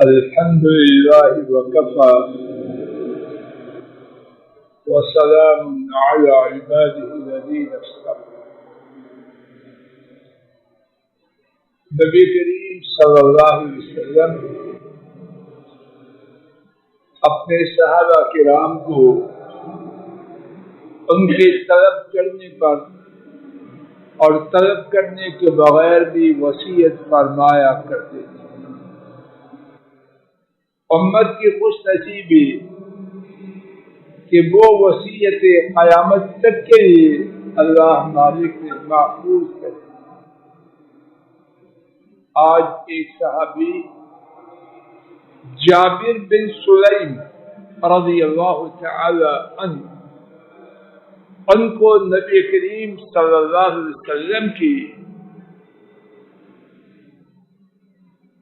الحمد لله وكفى وسلام على عباده الذين اصطفى. نبی کریم صلی اللہ علیہ وسلم اپنے صحابہ کرام کو ان کے طلب کرنے پر اور طلب کرنے کے بغیر بھی وصیت فرمایا کرتے تھے. امت کی خوش نصیبی کہ وہ وصیت قیامت تک کے لیے اللہ مالک نے محفوظ کر دی. آج ایک صحابی جابر بن سلیم رضی اللہ تعالی عنہ، ان کو نبی کریم صلی اللہ علیہ وسلم کی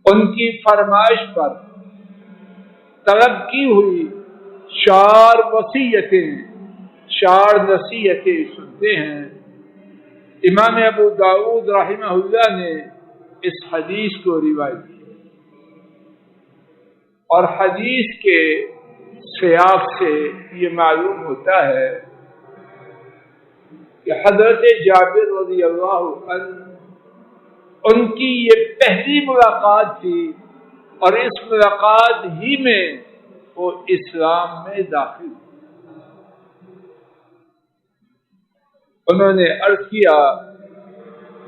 ان کی فرمائش پر طلب کی ہوئی 4 وصیتیں، 4 نصیحتیں سنتے ہیں. امام ابو داؤد رحمہ اللہ نے اس حدیث کو روایت کی اور حدیث کے سیاق سے یہ معلوم ہوتا ہے کہ حضرت جابر رضی اللہ عنہ ان کی یہ پہلی ملاقات تھی اور اس ملاقات ہی میں وہ اسلام میں داخل ہوئے. انہوں نے عرض کیا،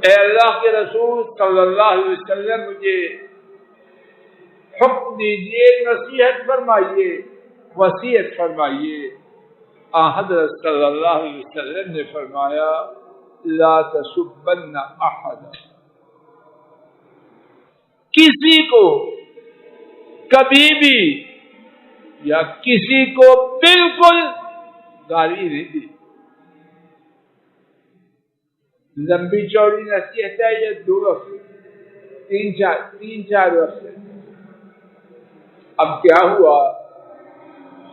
اے اللہ کے رسول صلی اللہ علیہ وسلم، مجھے حکم دیجیے، نصیحت فرمائیے، وصیت فرمائیے. حضرت صلی اللہ علیہ وسلم نے فرمایا، لا تسبن احد، کسی کو کبھی بھی یا کسی کو بالکل گالی نہیں دی. لمبی چوڑی نصیحت ہے یہ 2 وقت، 3-4 وقت. اب کیا ہوا،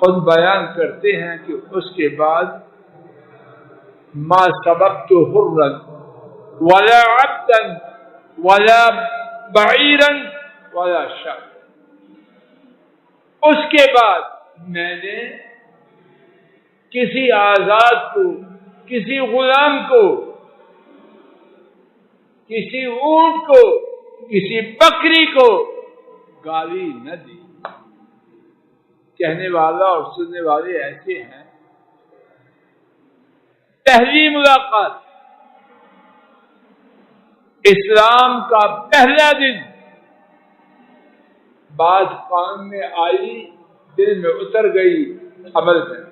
خود بیان کرتے ہیں کہ اس کے بعد ما سبقت حرا ولا عبدا ولا بعیرا ولا شاة، اس کے بعد میں نے کسی آزاد کو، کسی غلام کو، کسی اونٹ کو، کسی بکری کو گالی نہ دی. کہنے والا اور سننے والے ایسے ہیں. پہلی ملاقات، اسلام کا پہلا دن، بات کان میں آئی، دل میں اتر گئی، عمل میں.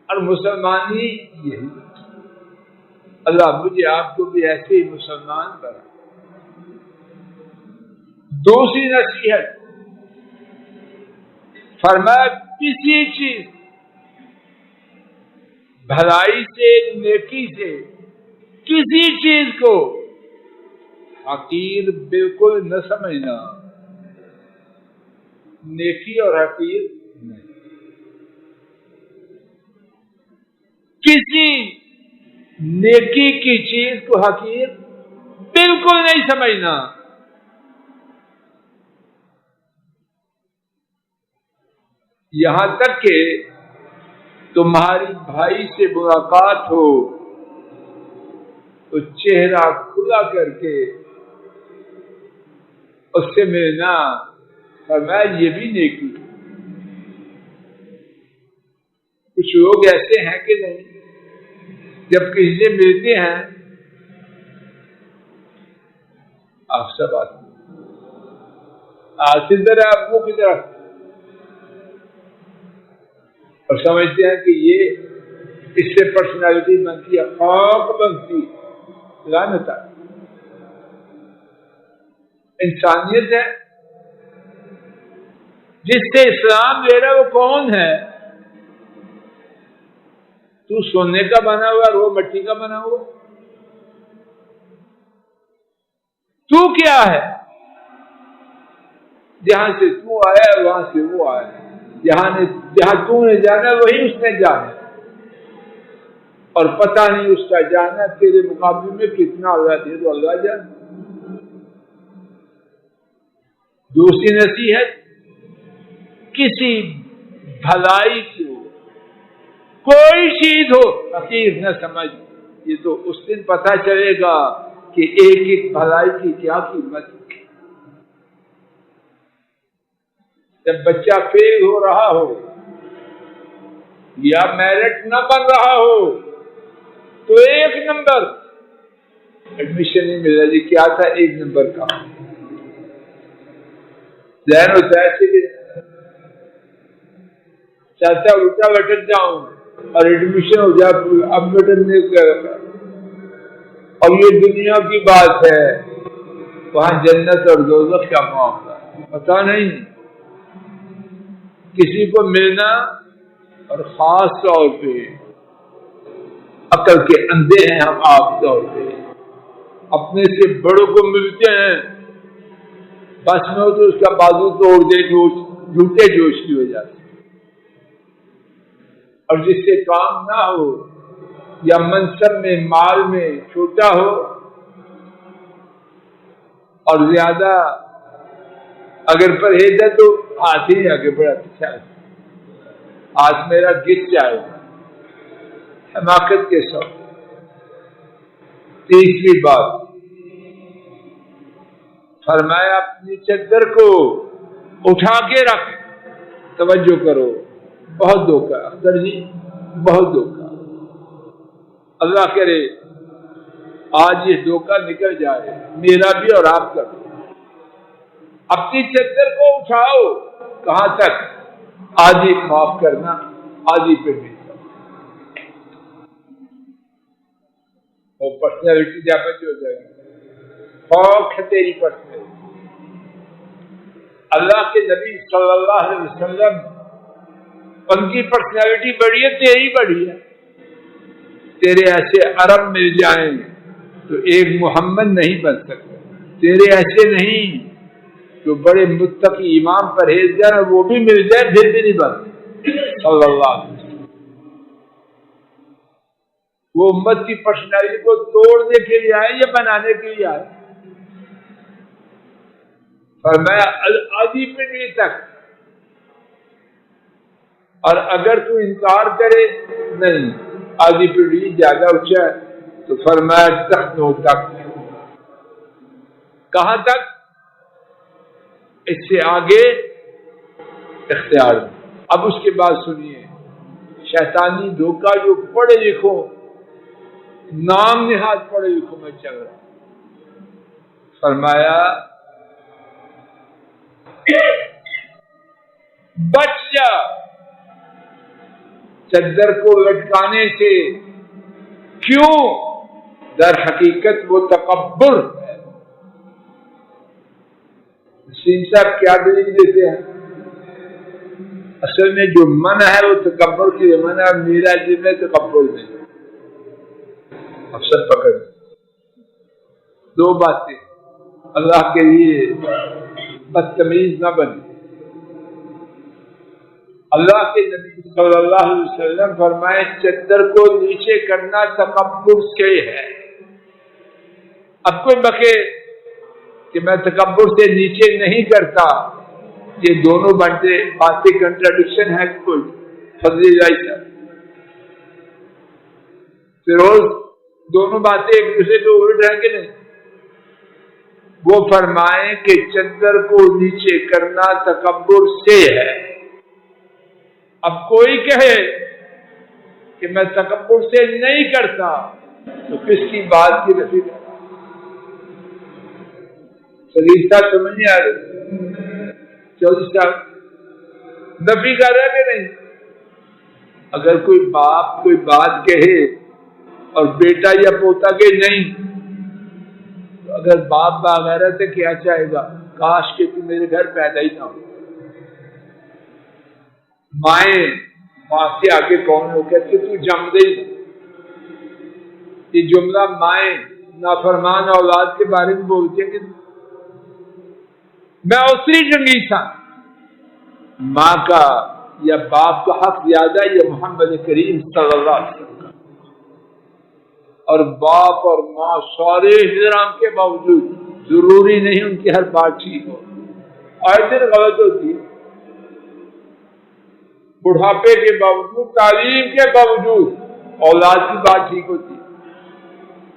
اور مسلمانی یہی. اللہ مجھے آپ کو بھی ایسے ہی مسلمان بنا. دوسری نصیحت فرمایا، کسی چیز بھلائی سے، نیکی سے، کسی چیز کو حقیر بالکل نہ سمجھنا. نیکی اور حقیر نہیں. کسی نیکی کی چیز کو حقیر بالکل نہیں سمجھنا. یہاں تک کہ تمہاری بھائی سے ملاقات ہو تو چہرہ کھلا کر کے اس سے ملنا، فرمایا یہ بھی نیکی. کچھ لوگ ایسے ہیں کہ نہیں، جب کسی سے ملتے ہیں آپ سب آتے ذرا آپ کو کی طرف اور سمجھتے ہیں کہ یہ اس سے پرسنالٹی بنتی ہے، خوف بنتی ہے. لعنت ہے. انسانیت ہے. جس سے اسلام لے رہا وہ کون ہے؟ تو سونے کا بنا ہوا، وہ مٹی کا بنا ہوا. تو کیا ہے؟ جہاں سے تو آیا ہے وہاں سے وہ آیا ہے. جہاں تو نے جانا وہی اس نے جانا، اور پتہ نہیں اس کا جانا تیرے مقابلے میں کتنا اللہ دے تو اللہ جانے. دوسری نصیحت، کسی بھلائی کو کوئی چیز ہو حقیر نہ سمجھ، یہ تو اس دن پتہ چلے گا کہ ایک ایک بھلائی کی کیا قیمت ہے۔ جب بچہ فیل ہو رہا ہو یا میرٹ نہ بن رہا ہو تو 1 نمبر ایڈمیشن نہیں مل رہا، جی کیا تھا 1 نمبر کا، ذہن ہوتا ہے ایسے بھی چاہتا الٹا بٹن جاؤں اور ایڈمیشن ہو جائے، اب بٹن نہیں کر۔ اور یہ دنیا کی بات ہے، وہاں جنت اور دوزخ کا معاملہ ہے، پتہ نہیں کسی کو ملنا، اور خاص طور پہ عقل کے اندھے ہیں ہم، عام طور پہ اپنے سے بڑوں کو ملتے ہیں، بس میں ہو تو اس کا بازو توڑ دے جھوٹے جوش کی وجہ سے، اور جس سے کام نہ ہو یا منصب میں مال میں چھوٹا ہو اور زیادہ اگر پرہیز ہے تو ہاتھ ہی آگے بڑھا، ہاتھ میرا گر جائے گا حماقت کے ساتھ۔ تیسری بات فرمایا اپنی چادر کو اٹھا کے رکھ، توجہ کرو، بہت دھوکہ اختر جی، بہت دھوکہ، اللہ کرے آج یہ دھوکہ نکل جائے میرا بھی اور آپ کا بھی۔ اپنی چادر کو اٹھاؤ، کہاں تک؟ آدھی معاف کرنا، آدھی پہ بھی وہ پرسنالٹی ڈیمیج ہو جائے گی، خوف ہے تیری پرسنالٹی۔ اللہ کے نبی صلی اللہ علیہ وسلم ان کی پرسنالٹی بڑی ہے، تیری بڑی ہے، تیرے ایسے عرب مل جائیں تو ایک محمد نہیں بن سکتا، تیرے ایسے نہیں جو بڑے متقی امام پرہیزگار وہ بھی مل جائے پھر بھی نہیں بن صلی اللہ علیہ وسلم۔ وہ امت کی پرسنالٹی کو توڑنے کے لیے آئے یا بنانے کے لیے آئے؟ فرمایا آدھی پنڈلی تک، اور اگر تو انکار کرے نہیں آدھی پنڈلی زیادہ اونچا ہے تو فرمایا تخنوں تک، کہاں تک؟ اس سے آگے اختیار۔ اب اس کے بعد سنیے شیطانی دھوکہ جو پڑھے لکھوں، نام نہاد پڑھے لکھوں میں چل رہا، فرمایا بچ جا چادر کو لٹکانے سے، کیوں؟ در حقیقت وہ تکبر ہے۔ سین صاحب کیا دلیل دیتے ہیں؟ اصل میں جو منع ہے وہ تکبر کے لیے منع ہے، میرا جن میں تکبر نہیں۔ افسر پکڑ دو باتیں، اللہ کے لیے بدتمیز نہ بنے۔ اللہ کے نبی صلی اللہ علیہ وسلم فرمائے چادر کو نیچے کرنا تکبر سے ہے۔ اب کوئی بکے کہ میں تکبر سے نیچے نہیں کرتا، یہ دونوں باتیں کنٹراڈکشن ہے کوئی؟ فضل صاحب فیروز دونوں باتیں ایک دوسرے پہ الٹ ہیں کہ نہیں؟ وہ فرمائیں کہ چادر کو نیچے کرنا تکبر سے ہے۔ اب کوئی کہے کہ میں تکبر سے نہیں کرتا تو کس کی بات کی نفی کر رہا؟ سلیم صاحب سمجھ نہیں آ رہے؟ چودھری صاحب نفی کر رہا کہ نہیں؟ اگر کوئی باپ کوئی بات کہے اور بیٹا یا پوتا کہ نہیں، تو اگر باپ باغیرت ہے کیا چاہے گا؟ کاش کہ تو میرے گھر پیدا ہی نہ ہو۔ مائیں ماں سے آگے کون ہو کہتے تو جم گئی۔ یہ جملہ مائیں نافرمان اولاد کے بارے میں بولتے ہیں کہ میں اتری جنگی تھا، ماں کا یا باپ کا حق زیادہ یا محمد کریم صلی اللہ علیہ وسلم کا؟ اور باپ اور ماں سارے احترام کے باوجود ضروری نہیں ان کی ہر بات ٹھیک ہو، آئے دن غلط ہوتی ہے. بڑھاپے کے باوجود، تعلیم کے باوجود اولاد کی بات ٹھیک ہوتی ہے،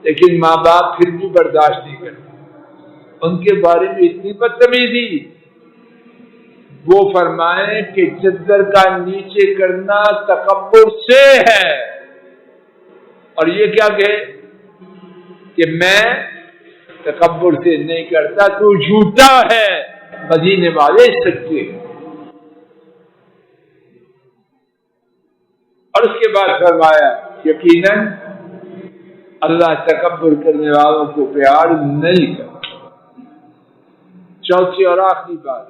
لیکن ماں باپ پھر بھی برداشت نہیں کرتے. ان کے بارے میں اتنی بدتمیزی. وہ فرمائیں کہ چادر کا نیچے کرنا تکبر سے ہے، اور یہ کیا کہ میں تکبر سے نہیں کرتا، تو جھوٹا ہے، مدینے والے سچے. اور اس کے بعد فرمایا یقیناً اللہ تکبر کرنے والوں کو پیار نہیں کرتا. چوتھی اور آخری بات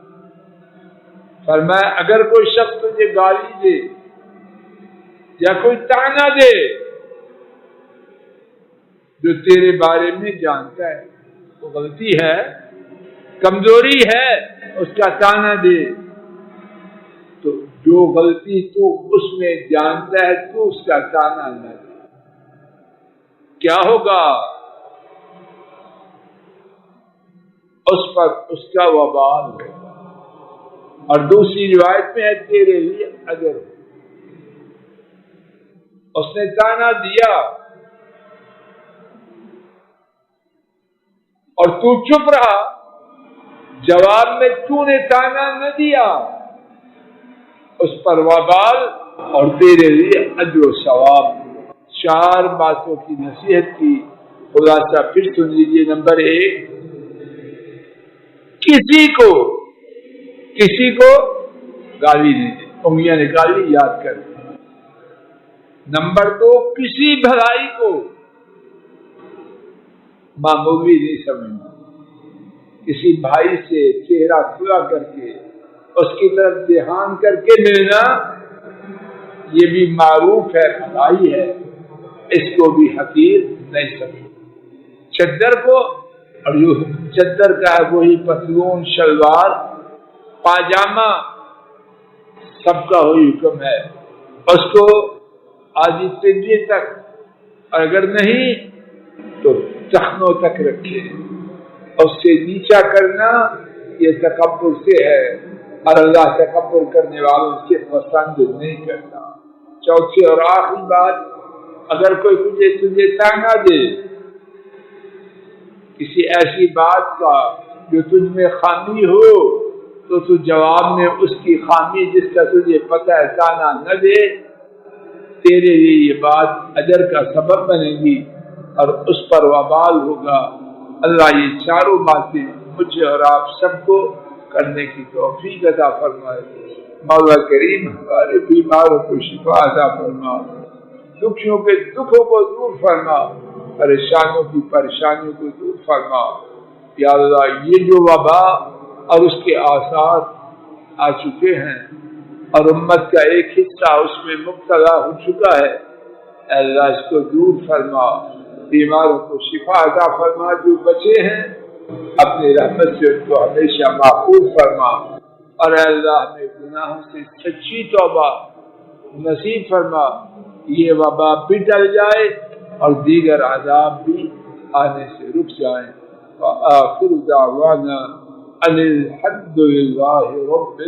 فرمایا اگر کوئی شخص تجھے گالی دے یا کوئی طعنہ دے جو تیرے بارے میں جانتا ہے وہ غلطی ہے، کمزوری ہے، اس کا طعنہ دے، تو جو غلطی تو اس میں جانتا ہے تو اس کا طعنہ نہ دے. کیا ہوگا؟ اس پر اس کا وبال ہوگا. اور دوسری روایت میں ہے تیرے لیے اجر ہو. اس نے طعنہ دیا اور تو چپ رہا، جواب میں تو نے طعنہ نہ دیا، اس پر وبال اور تیرے لیے اجر و ثواب. 4 باتوں کی نصیحت کی خلاصہ پھر سن لیجیے. نمبر 1، کسی کو گالی نہیں دے، انگلیاں نکالی یاد کر. نمبر 2، کسی بھلائی کو معمولی نہیں سمجھنا. کسی بھائی سے چہرہ کھلا کر کے اس کی طرف دھیان کر کے ملنا یہ بھی معروف ہے، بھلائی ہے، اس کو بھی حقیر نہیں سمجھنا. چادر کو، اور جو چادر کا ہے وہی پتلون، شلوار، پاجامہ، سب کا وہی حکم ہے. اس کو آدھی تنجی تک، اور اگر نہیں تو ٹخنوں تک رکھے. اس سے نیچا کرنا یہ تکبر سے ہے، اور اللہ تکبر کرنے والوں سے پسند نہیں کرتا. چوتھی اور آخری بات، اگر کوئی تجھے طعنہ دے کسی ایسی بات کا جو تجھ میں خامی ہو، تو تو جواب میں اس کی خامی جس کا تجھے پتہ ہے طعنہ نہ دے. تیرے لیے یہ بات اجر کا سبب بنے گی اور اس پر وبال ہوگا. اللہ یہ چاروں باتیں مجھے اور آپ سب کو کرنے کی توفیق عطا فرمائے. مولا کریم ہمارے بیماروں کو شفا عطا فرما، دکھیوں کے دکھوں کو دور فرما، پریشانوں کی پریشانیوں کو دور فرما. یا اللہ یہ جو وبا اور اس کے آثار آ چکے ہیں اور امت کا ایک حصہ اس میں مبتلا ہو چکا ہے، اے اللہ اس کو دور فرما، بیماروں کو شفا عطا فرما. جو بچے ہیں اپنی رحمت سے ان کو ہمیشہ محفوظ فرما، اور اے اللہ ہمیں گناہوں سے سچی توبہ نصیب فرما. یہ وبا بھی ٹل جائے اور دیگر عذاب بھی آنے سے رک جائیں. وآخر دعوانا ان الحمد للہ رب